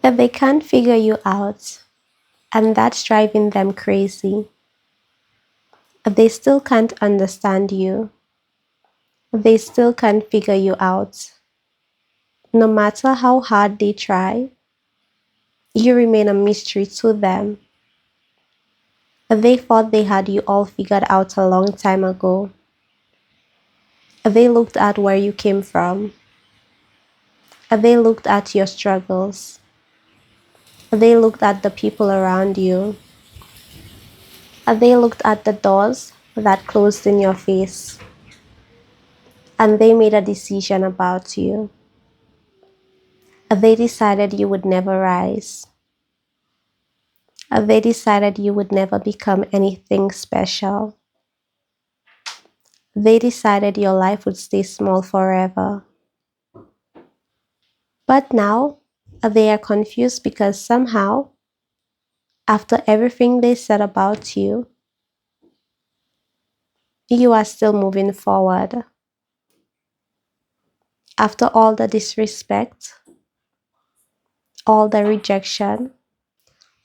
That they can't figure you out, and that's driving them crazy. They still can't understand you. They still can't figure you out. No matter how hard they try, you remain a mystery to them. They thought they had you all figured out a long time ago. They looked at where you came from. They looked at your struggles. They looked at the people around you. They looked at the doors that closed in your face. And they made a decision about you. They decided you would never rise. They decided you would never become anything special. They decided your life would stay small forever. But now they are confused because somehow, after everything they said about you, you are still moving forward. After all the disrespect, all the rejection,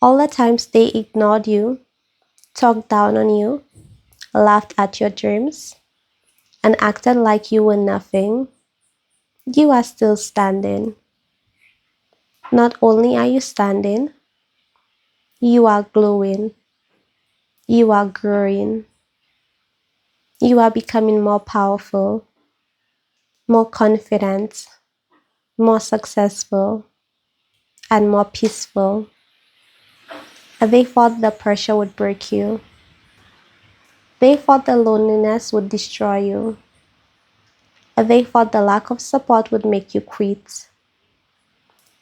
all the times they ignored you, talked down on you, laughed at your dreams, and acted like you were nothing, you are still standing. Not only are you standing, you are glowing, you are growing, you are becoming more powerful, more confident, more successful, and more peaceful. They thought the pressure would break you. They thought the loneliness would destroy you. They thought the lack of support would make you quit.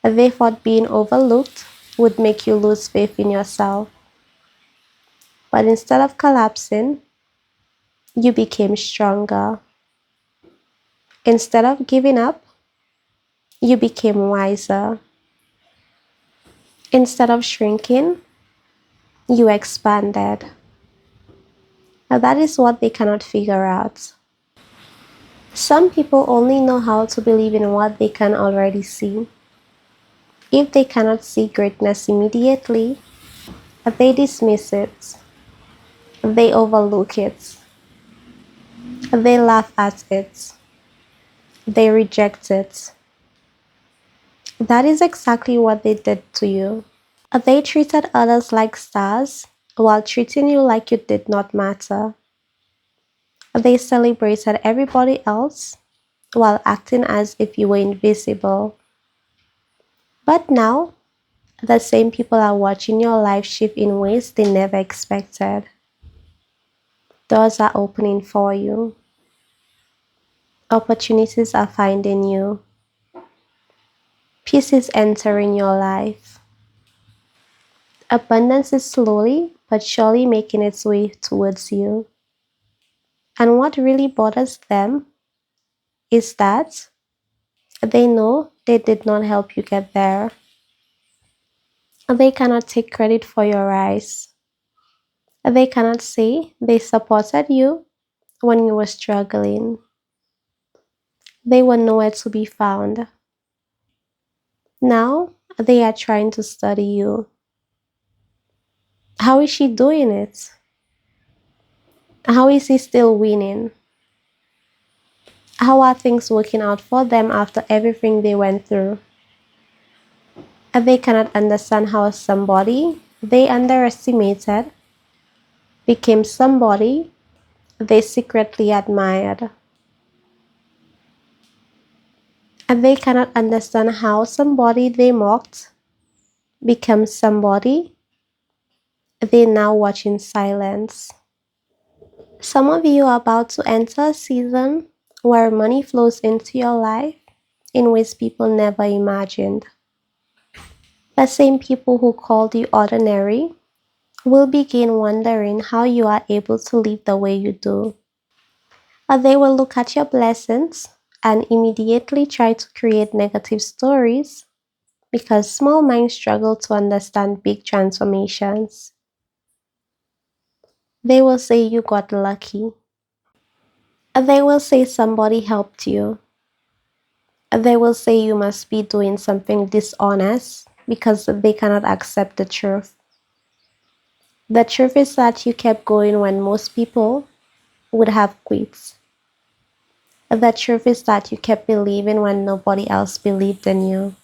They thought being overlooked would make you lose faith in yourself. But instead of collapsing, you became stronger. Instead of giving up, you became wiser. Instead of shrinking, you expanded. Now that is what they cannot figure out. Some people only know how to believe in what they can already see. If they cannot see greatness immediately, they dismiss it. They overlook it. They laugh at it. They reject it. That is exactly what they did to you. They treated others like stars while treating you like you did not matter. They celebrated everybody else while acting as if you were invisible. But now, the same people are watching your life shift in ways they never expected. Doors are opening for you. Opportunities are finding you. Peace is entering your life. Abundance is slowly but surely making its way towards you. And what really bothers them is that they know they did not help you get there. They cannot take credit for your rise. They cannot say they supported you when you were struggling. They were nowhere to be found. Now they are trying to study you. How is she doing it? How is he still winning? How are things working out for them after everything they went through? They cannot understand how somebody they underestimated became somebody they secretly admired. And they cannot understand how somebody they mocked becomes somebody they now watch in silence. Some of you are about to enter a season where money flows into your life in ways people never imagined. The same people who called you ordinary will begin wondering how you are able to live the way you do. Or they will look at your blessings and immediately try to create negative stories because small minds struggle to understand big transformations. They will say you got lucky. Or they will say somebody helped you. Or they will say you must be doing something dishonest because they cannot accept the truth. The truth is that you kept going when most people would have quit. The truth is that you kept believing when nobody else believed in you.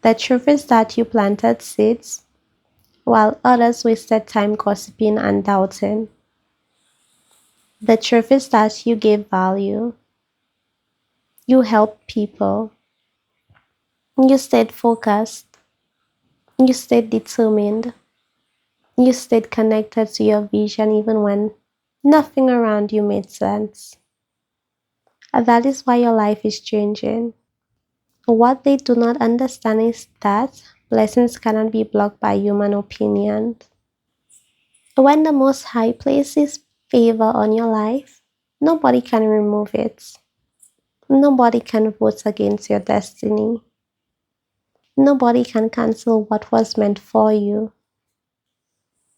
The truth is that you planted seeds while others wasted time gossiping and doubting. The truth is that you gave value. You helped people. You stayed focused. You stayed determined. You stayed connected to your vision even when nothing around you made sense. And that is why your life is changing. What they do not understand is that blessings cannot be blocked by human opinion. When the Most High places favor on your life, nobody can remove it. Nobody can vote against your destiny. Nobody can cancel what was meant for you.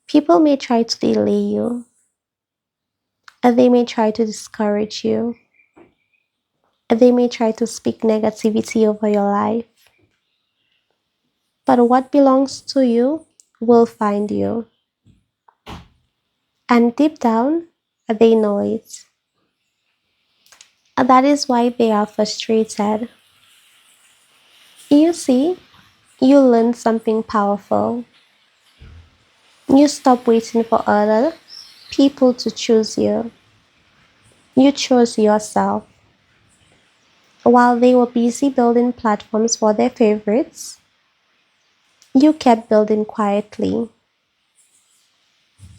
People may try to delay you, and they may try to discourage you, and they may try to speak negativity over your life. But what belongs to you will find you. And deep down, they know it. And that is why they are frustrated. You see, you learned something powerful. You stop waiting for other people to choose you. You chose yourself. While they were busy building platforms for their favorites, you kept building quietly.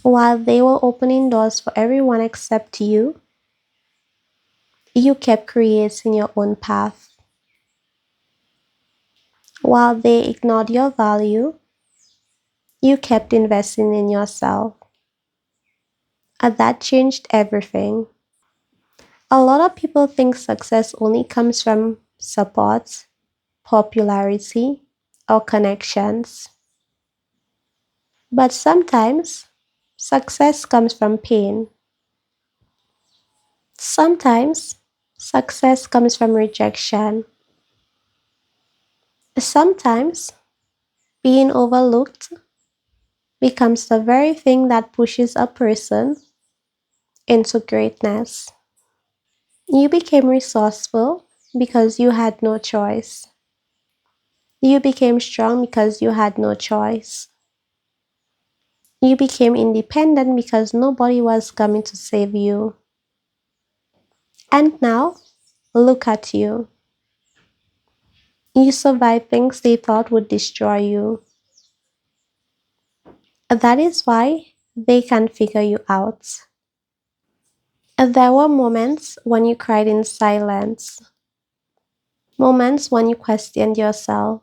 While they were opening doors for everyone except you kept creating your own path. While they ignored your value, you kept investing in yourself. And that changed everything. A lot of people think success only comes from support, popularity, or connections. But sometimes success comes from pain. Sometimes success comes from rejection. Sometimes being overlooked becomes the very thing that pushes a person into greatness. You became resourceful because you had no choice. You became strong because you had no choice. You became independent because nobody was coming to save you. And now, look at you. You survived things they thought would destroy you. That is why they can't figure you out. There were moments when you cried in silence, moments when you questioned yourself,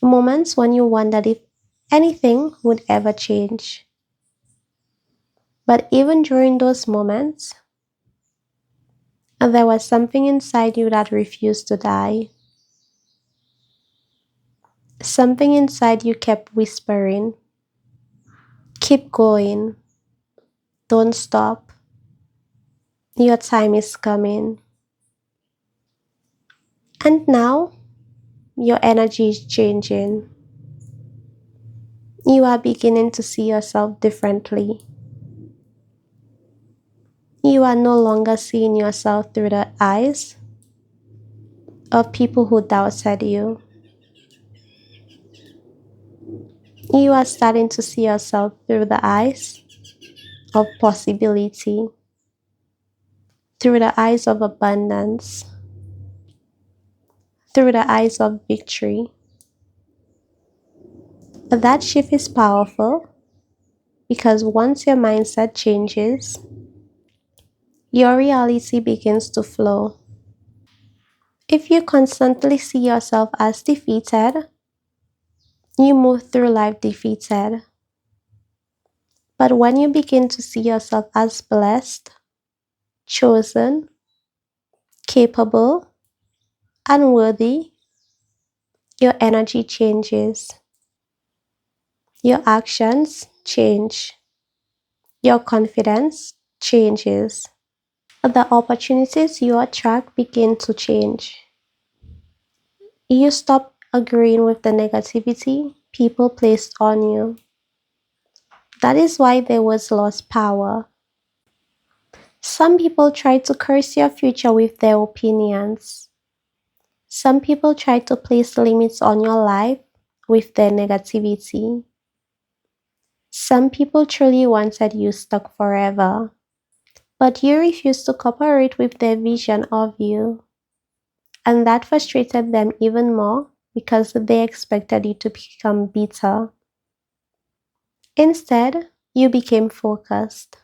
moments when you wondered if anything would ever change. But even during those moments, there was something inside you that refused to die. Something inside you kept whispering, keep going, don't stop, your time is coming. And now, your energy is changing. You are beginning to see yourself differently. You are no longer seeing yourself through the eyes of people who doubted you. You are starting to see yourself through the eyes of possibility, through the eyes of abundance, through the eyes of victory. That shift is powerful because once your mindset changes, your reality begins to flow. If you constantly see yourself as defeated, you move through life defeated. But when you begin to see yourself as blessed, chosen, capable, and worthy, your energy changes. Your actions change. Your confidence changes. The opportunities you attract begin to change. You stop agreeing with the negativity people placed on you. That is why there was lost power. Some people try to curse your future with their opinions. Some people try to place limits on your life with their negativity. Some people truly wanted you stuck forever, but you refused to cooperate with their vision of you. And that frustrated them even more because they expected you to become bitter. Instead, you became focused.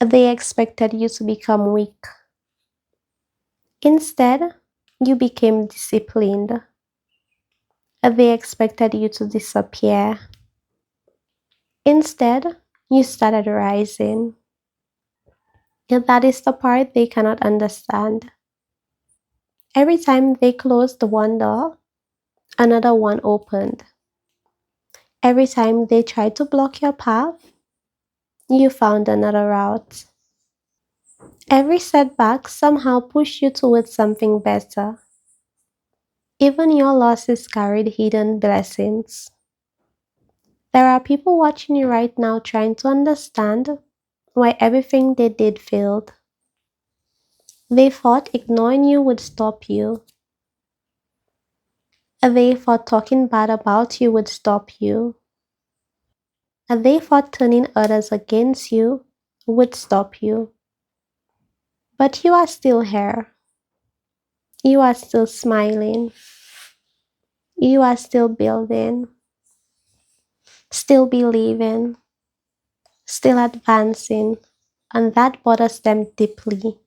They expected you to become weak. Instead, you became disciplined. They expected you to disappear. Instead, you started rising. And that is the part they cannot understand. Every time they closed one door, another one opened. Every time they tried to block your path, you found another route. Every setback somehow pushed you towards something better. Even your losses carried hidden blessings. There are people watching you right now trying to understand why everything they did failed. They thought ignoring you would stop you. They thought talking bad about you would stop you. They thought turning others against you would stop you. But you are still here. You are still smiling. You are still building, still believing, still advancing, and that bothers them deeply.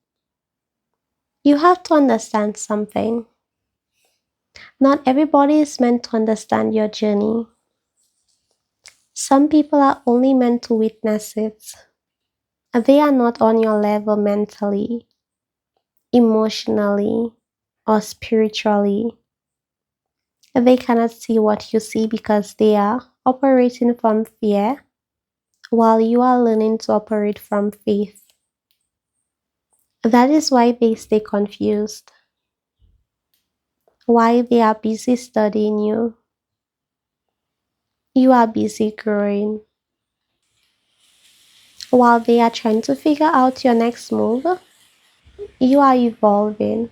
You have to understand something. Not everybody is meant to understand your journey. Some people are only meant to witness it. They are not on your level mentally, emotionally, or spiritually. They cannot see what you see because they are operating from fear while you are learning to operate from faith. That is why they stay confused, why they are busy studying you. You are busy growing. While they are trying to figure out your next move, you are evolving.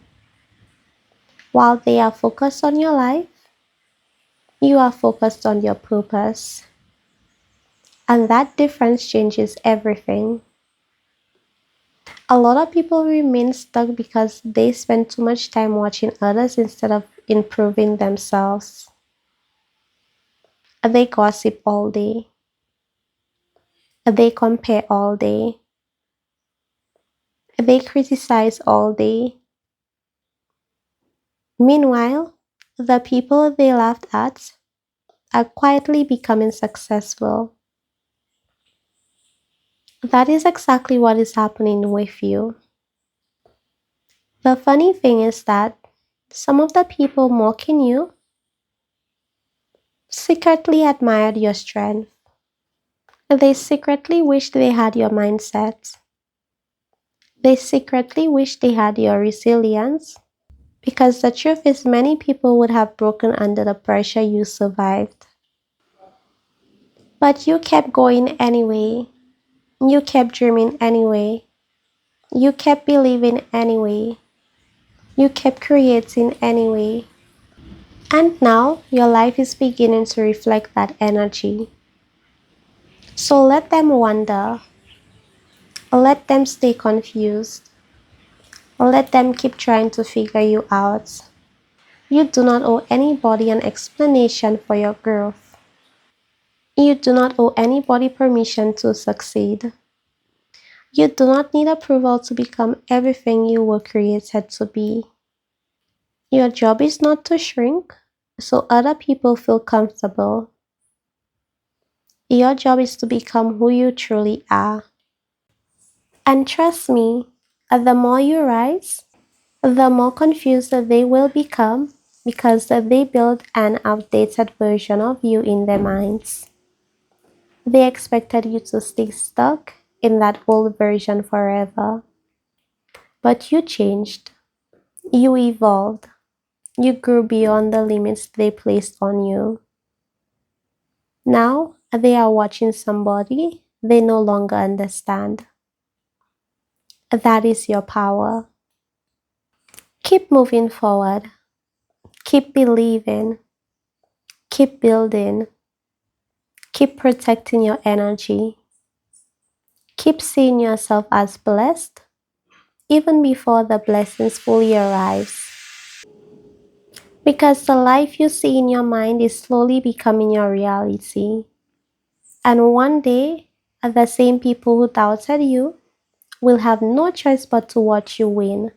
While they are focused on your life, you are focused on your purpose. And that difference changes everything. A lot of people remain stuck because they spend too much time watching others instead of improving themselves. They gossip all day. They compare all day. They criticize all day. Meanwhile, the people they laughed at are quietly becoming successful. That is exactly what is happening with you. The funny thing is that some of the people mocking you secretly admired your strength. They secretly wish they had your mindset. They secretly wish they had your resilience. Because the truth is, many people would have broken under the pressure you survived. But you kept going anyway. You kept dreaming anyway. You kept believing anyway. You kept creating anyway. And now your life is beginning to reflect that energy. So let them wonder. Let them stay confused. Let them keep trying to figure you out. You do not owe anybody an explanation for your growth. You do not owe anybody permission to succeed. You do not need approval to become everything you were created to be. Your job is not to shrink so other people feel comfortable. Your job is to become who you truly are. And trust me, the more you rise, the more confused they will become because they build an outdated version of you in their minds. They expected you to stay stuck in that old version forever. But you changed. You evolved. You grew beyond the limits they placed on you. Now they are watching somebody they no longer understand. That is your power. Keep moving forward. Keep believing. Keep building. Keep protecting your energy. Keep seeing yourself as blessed even before the blessings fully arrives. Because the life you see in your mind is slowly becoming your reality. And one day, the same people who doubted you will have no choice but to watch you win.